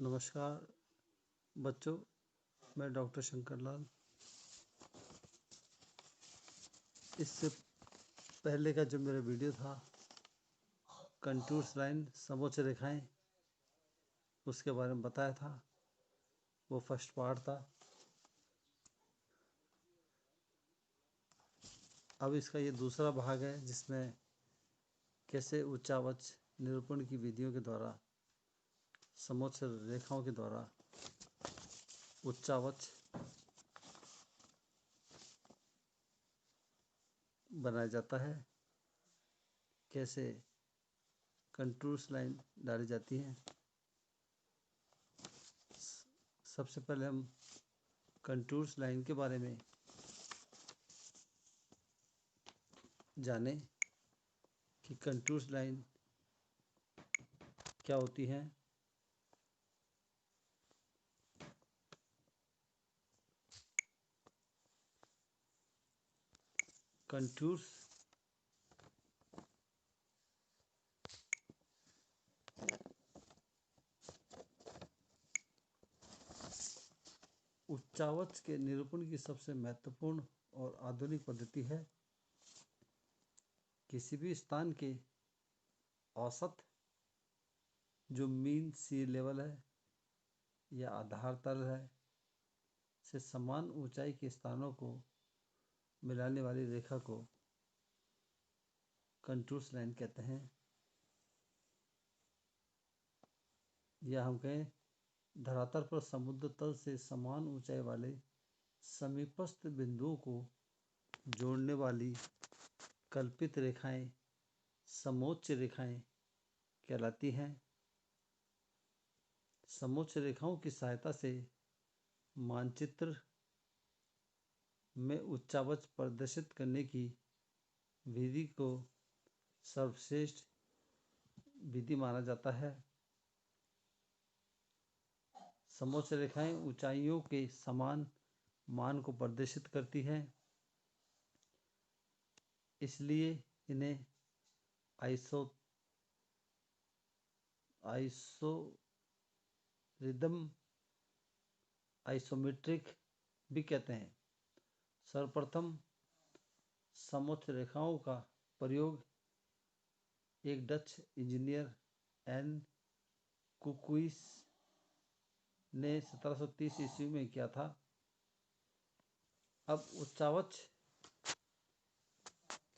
नमस्कार बच्चों, मैं डॉक्टर शंकर लाल। इससे पहले का जो मेरा वीडियो था कंटूर्स लाइन समोच्च रेखाएं, उसके बारे में बताया था। वो फर्स्ट पार्ट था। अब इसका ये दूसरा भाग है जिसमें कैसे उच्चावच निरूपण की विधियों के द्वारा, समोच्च रेखाओं के द्वारा उच्चावच बनाया जाता है, कैसे कंटूर्स लाइन डाली जाती हैं। सबसे पहले हम कंटूर्स लाइन के बारे में जानें कि कंटूर्स लाइन क्या होती है। कंटूर्स उच्चावच के निरूपण की सबसे महत्वपूर्ण और आधुनिक पद्धति है। किसी भी स्थान के औसत, जो मीन सी लेवल है या आधार तल है, से समान ऊंचाई के स्थानों को मिलाने वाली रेखा को कंटूर्स लाइन कहते हैं। या हम कहें धरातल पर समुद्र तल से समान ऊंचाई वाले समीपस्थ बिंदुओं को जोड़ने वाली कल्पित रेखाएं समोच्च रेखाएं कहलाती हैं। समोच्च रेखाओं की सहायता से मानचित्र में उच्चावच प्रदर्शित करने की विधि को सर्वश्रेष्ठ विधि माना जाता है। समोच्च रेखाएं ऊंचाइयों के समान मान को प्रदर्शित करती हैं, इसलिए इन्हें आइसोमेट्रिक भी कहते हैं। सर्वप्रथम समोच्च रेखाओं का प्रयोग एक डच इंजीनियर एन कुकुइस ने 1730 ईस्वी में किया था। अब उच्चावच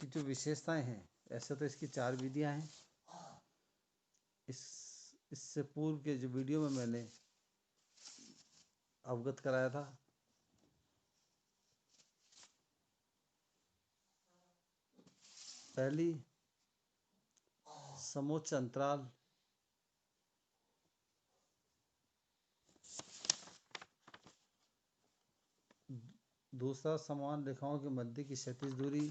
की जो विशेषताएं हैं, ऐसे तो इसकी 4 विधियां हैं। इससे पूर्व के जो वीडियो में मैंने अवगत कराया था। पहली, समोच्च अंतराल। दूसरा, समान रेखाओं के मध्य की क्षैतिज दूरी।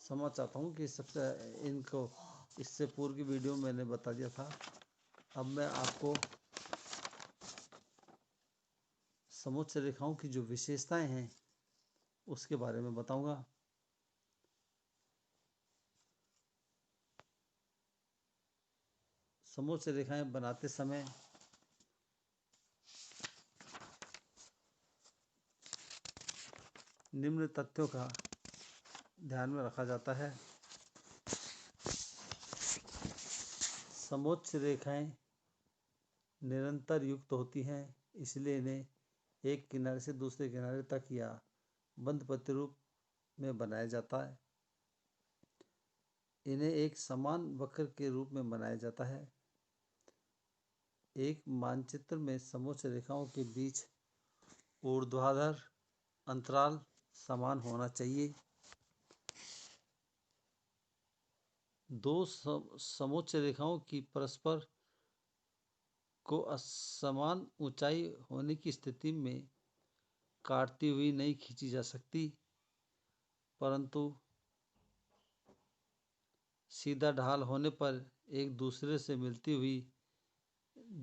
समझ चाहता हूँ कि सबसे इनको इससे पूर्व की वीडियो में मैंने बता दिया था। अब मैं आपको समोच्च रेखाओं की जो विशेषताएं हैं उसके बारे में बताऊंगा। समोच्च रेखाएं बनाते समय निम्न तथ्यों का ध्यान में रखा जाता है। समोच्च रेखाएं निरंतर युक्त होती हैं, इसलिए इन्हें एक किनारे से दूसरे किनारे तक या बंद प्रतिरूप में बनाया जाता है। इन्हें एक समान वक्र के रूप में बनाया जाता है। एक मानचित्र में समोच्च रेखाओं के बीच ऊर्ध्वाधर अंतराल समान होना चाहिए। दो समोच्च रेखाओं की परस्पर को असमान ऊंचाई होने की स्थिति में काटती हुई नहीं खींची जा सकती, परंतु सीधा ढाल होने पर एक दूसरे से मिलती हुई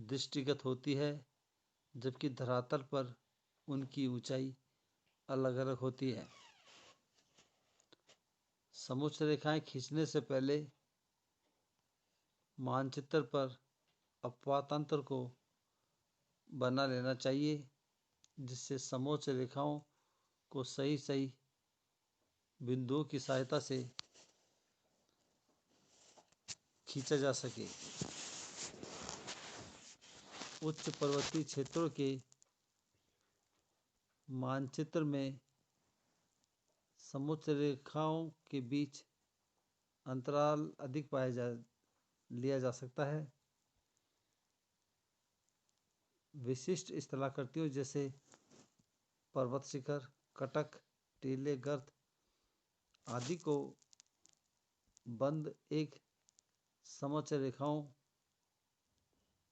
दृष्टिगत होती है, जबकि धरातल पर उनकी ऊंचाई अलग अलग होती है। समुच्च रेखाएं खींचने से पहले मानचित्र पर अपवातंत्र को बना लेना चाहिए, जिससे समोच्च रेखाओं को सही सही बिंदुओं की सहायता से खींचा जा सके। उच्च पर्वतीय क्षेत्रों के मानचित्र में समुच्च रेखाओं के बीच अंतराल अधिक लिया जा सकता है। विशिष्ट स्थलाकृतियों जैसे पर्वत शिखर, कटक, टीले, गर्त आदि को बंद एक समोच्च रेखाओं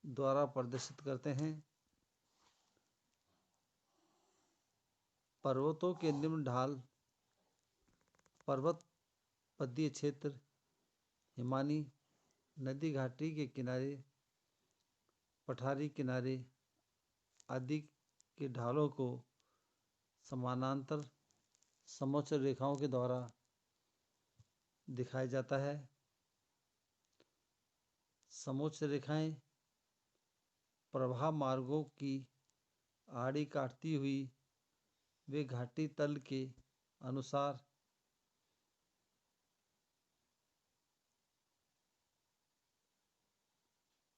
द्वारा प्रदर्शित करते हैं। पर्वतों के निम्न ढाल, पर्वत पदीय क्षेत्र, हिमानी, नदी घाटी के किनारे, पठारी किनारे आदि के ढालों को समानांतर समोच्च रेखाओं के द्वारा दिखाया जाता है। समोच्च रेखाएं प्रवाह मार्गों की आड़ी काटती हुई वे घाटी तल के अनुसार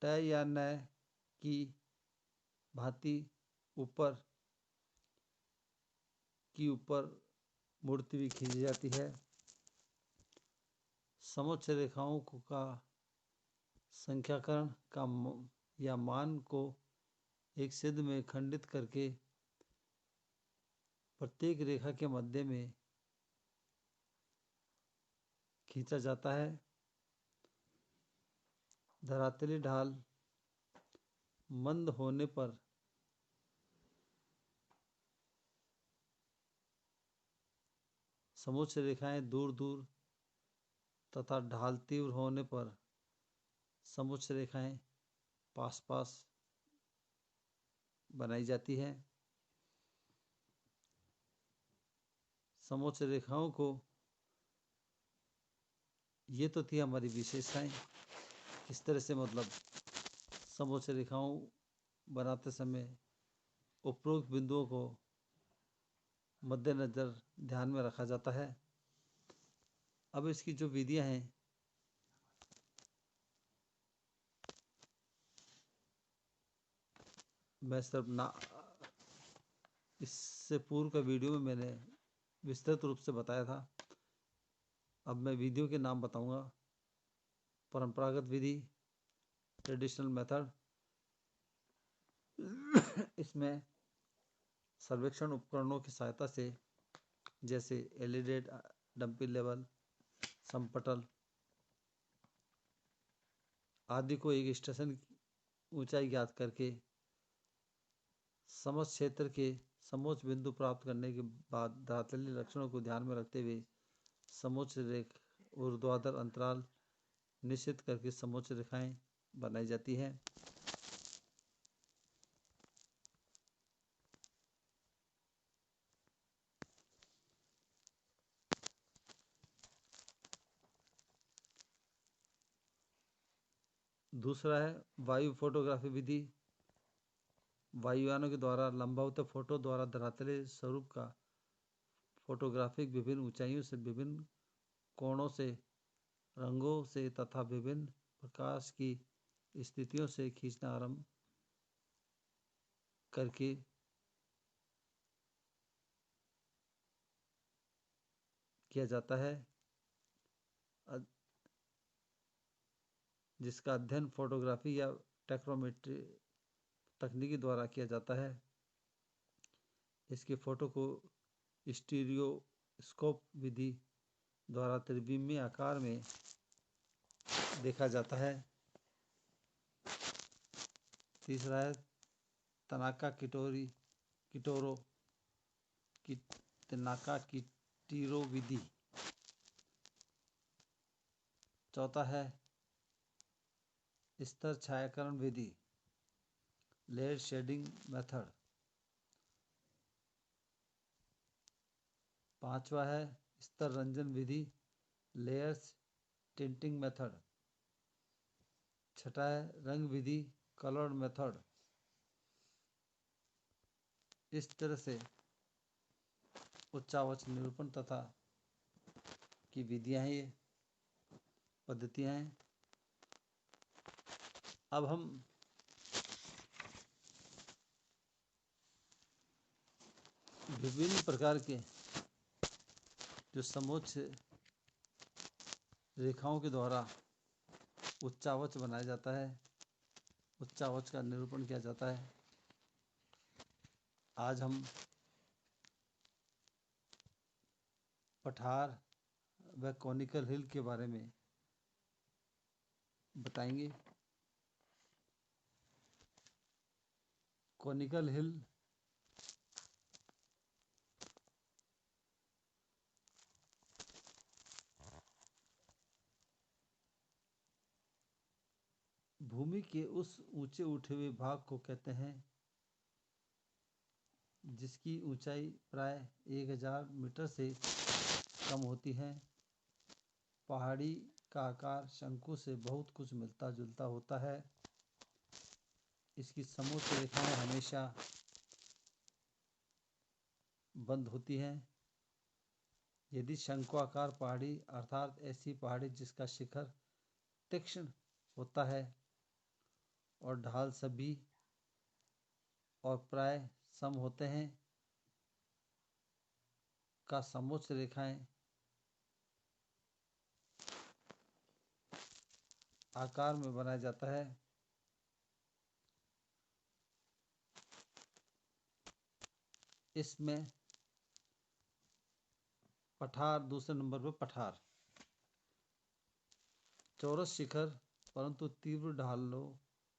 तय या न की भांति ऊपर मुड़ती हुई खींची जाती है। समोच्च रेखाओं का संख्याकरण का या मान को एक सिद्ध में खंडित करके प्रत्येक रेखा के मध्य में खींचा जाता है। धरातली ढाल मंद होने पर समोच्च रेखाएं दूर दूर तथा ढाल तीव्र होने पर समोच्च रेखाएं पास पास बनाई जाती है। समोच्च रेखाओं को ये तो थी हमारी विशेषताएं, किस तरह से समोच्च रेखाओं बनाते समय उपरोक्त बिंदुओं को मद्देनजर ध्यान में रखा जाता है। अब इसकी जो विधियां हैं मैं इससे पूर्व का वीडियो में मैंने विस्तृत रूप से बताया था। अब मैं विधियों के नाम बताऊंगा। परंपरागत विधि, ट्रेडिशनल मेथड, इसमें सर्वेक्षण उपकरणों की सहायता से जैसे एलिडेट, डंपी लेवल, समपटल आदि को एक स्टेशन ऊंचाई ज्ञात करके समस्त क्षेत्र के समोच्च बिंदु प्राप्त करने के बाद धरातलीय लक्षणों को ध्यान में रखते हुए समोच्च रेखा ऊर्ध्वाधर अंतराल निश्चित करके समोच्च रेखाएं बनाई जाती हैं। दूसरा है वायु फोटोग्राफी विधि। वायुयानों के द्वारा लंबावत फोटो द्वारा धरातलीय स्वरूप का फोटोग्राफिक विभिन्न ऊंचाइयों से, विभिन्न कोणों से, रंगों से तथा विभिन्न प्रकाश की स्थितियों से खींचना आरंभ करके किया जाता है, जिसका अध्ययन फोटोग्राफी या टेक्रोमेट्री तकनीकी द्वारा किया जाता है। इसके फोटो को स्टीरियोस्कोप विधि द्वारा त्रिविमीय आकार में देखा जाता है। तीसरा है तनाका किटीरो विधि। चौथा है स्तर छायाकरण विधि, लेयर शेडिंग मेथड। पांचवा है स्तर रंजन विधि, लेयर्स टिंटिंग मेथड। छठा है रंग विधि, कलर मेथड। इस तरह से उच्चावच निरूपण तथा की विधियां हैं, ये पद्धतियां हैं। अब हम विभिन्न प्रकार के जो समोच्च रेखाओं के द्वारा उच्चावच बनाया जाता है, उच्चावच का निरूपण किया जाता है, आज हम पठार व कॉनिकल हिल के बारे में बताएंगे। कॉनिकल हिल भूमि के उस ऊंचे उठे हुए भाग को कहते हैं जिसकी ऊंचाई प्राय 1000 मीटर से कम होती है। पहाड़ी का आकार शंकु से बहुत कुछ मिलता जुलता होता है। इसकी समोच्च रेखाएं हमेशा बंद होती हैं। यदि शंक्वाकार पहाड़ी अर्थात ऐसी पहाड़ी जिसका शिखर तीक्ष्ण होता है और ढाल सभी और प्राय सम होते हैं का समोच्च रेखाएं आकार में बनाया जाता है। इसमें पठार दूसरे नंबर पर पठार चौरस शिखर परंतु तीव्र ढालों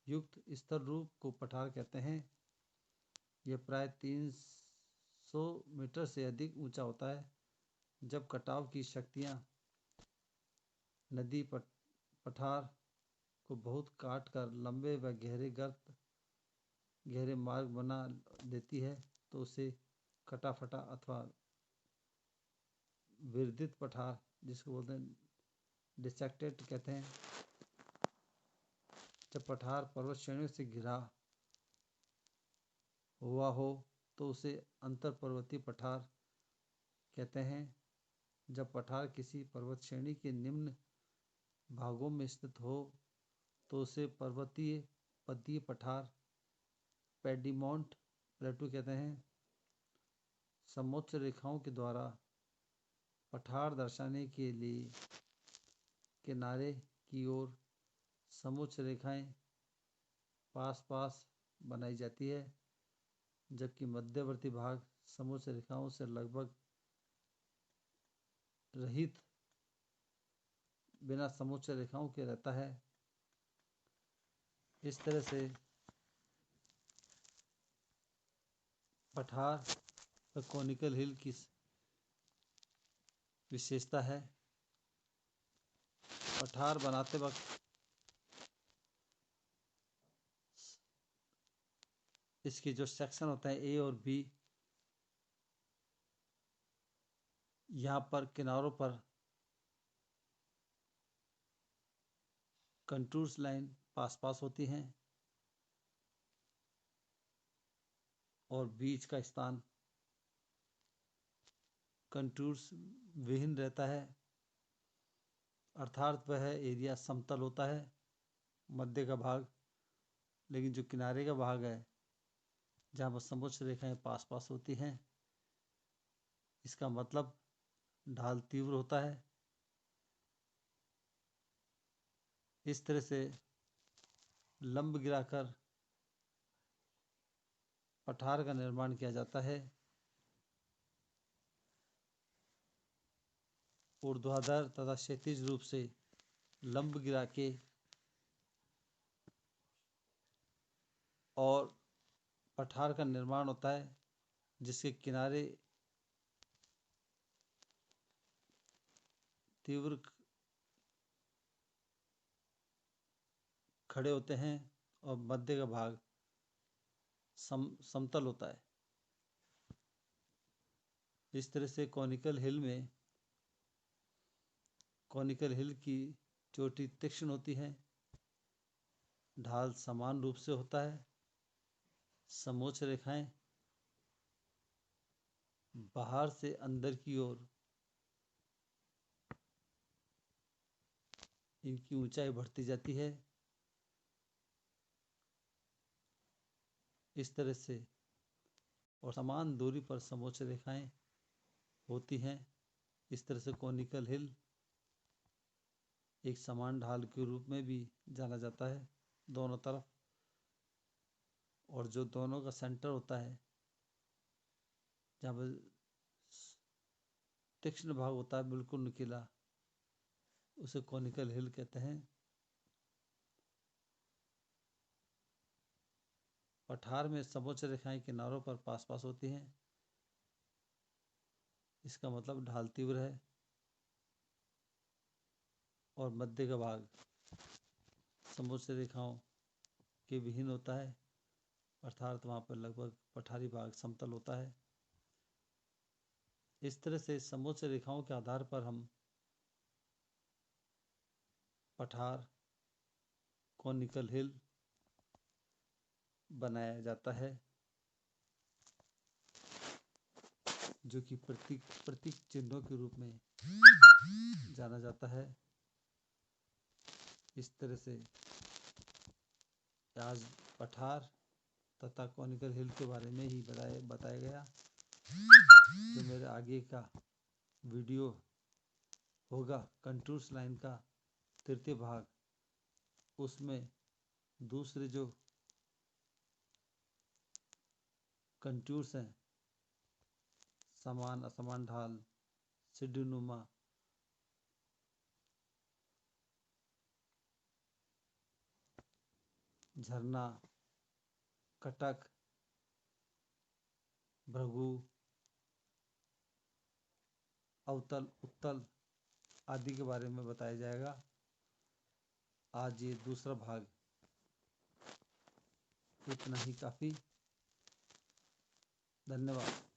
युक्त स्तर रूप को पठार कहते हैं। यह प्राय 300 मीटर से अधिक ऊंचा होता है। जब कटाव की शक्तियां नदी पठार को बहुत काट कर लंबे व गहरे मार्ग बना देती है तो उसे कटा फटा अथवा विर्धित पठार, जिसको बोलते हैं डिसेक्टेड कहते हैं। जब पठार पर्वत श्रेणियों से घिरा हुआ हो तो उसे अंतर पर्वतीय पठार कहते हैं। जब पठार किसी पर्वत श्रेणी के निम्न भागों में स्थित हो तो उसे पर्वतीय पदीय पठार पेडीमोंट प्लेटू कहते हैं। समोच्च रेखाओं के द्वारा पठार दर्शाने के लिए किनारे की ओर समोच्च रेखाएं पास पास बनाई जाती है, जबकि मध्यवर्ती भाग समोच्च रेखाओं से लगभग रहित बिना समोच्च रेखाओं के रहता है। इस तरह से पठार और कॉनिकल हिल की विशेषता है। पठार बनाते वक्त इसके जो सेक्शन होते हैं ए और बी, यहाँ पर किनारों पर कंटूर्स लाइन पास पास होती हैं और बीच का स्थान कंटूर्स विहीन रहता है, अर्थात वह एरिया समतल होता है मध्य का भाग। लेकिन जो किनारे का भाग है जहाँ पर समोच्च रेखाएं पास पास होती हैं, इसका मतलब ढाल तीव्र होता है। इस तरह से लंब गिराकर पठार का निर्माण किया जाता है। ऊर्ध्वाधर तथा क्षैतिज रूप से लंब गिरा के और पठार का निर्माण होता है, जिसके किनारे तीव्र खड़े होते हैं और मध्य का भाग समतल होता है। इस तरह से कॉनिकल हिल की चोटी तीक्ष्ण होती है, ढाल समान रूप से होता है, समोच्च रेखाएं बाहर से अंदर की ओर इनकी ऊंचाई बढ़ती जाती है। इस तरह से और समान दूरी पर समोच्च रेखाएं होती हैं। इस तरह से कॉनिकल हिल एक समान ढाल के रूप में भी जाना जाता है दोनों तरफ। और जो दोनों का सेंटर होता है, जहाँ पर तीक्ष्ण भाग होता है बिल्कुल नुकीला, उसे कॉनिकल हिल कहते हैं। पठार में समोच्च रेखाएं किनारों पर पास पास होती हैं। इसका मतलब ढाल तीव्र है। और मध्य का भाग समोच्च रेखाओं के विहीन होता है, अर्थात वहाँ पर लगभग पठारी भाग समतल होता है। इस तरह से समोच्च रेखाओं के आधार पर हम पठार, कॉनिकल हिल बनाया जाता है, जो कि प्रतीक चिन्हों के रूप में जाना जाता है। इस तरह से आज पठार तथा कॉनिकल हिल के बारे में ही बताया गया। जो मेरे आगे का वीडियो होगा कंटूर्स लाइन का तृतीय भाग, उसमें दूसरे जो कंटूर्स हैं, समान असमान ढाल, सीढ़ीनुमा, झरना, कटक, भृगु, अवतल, उत्तल आदि के बारे में बताया जाएगा। आज ये दूसरा भाग इतना ही काफ़ी। धन्यवाद।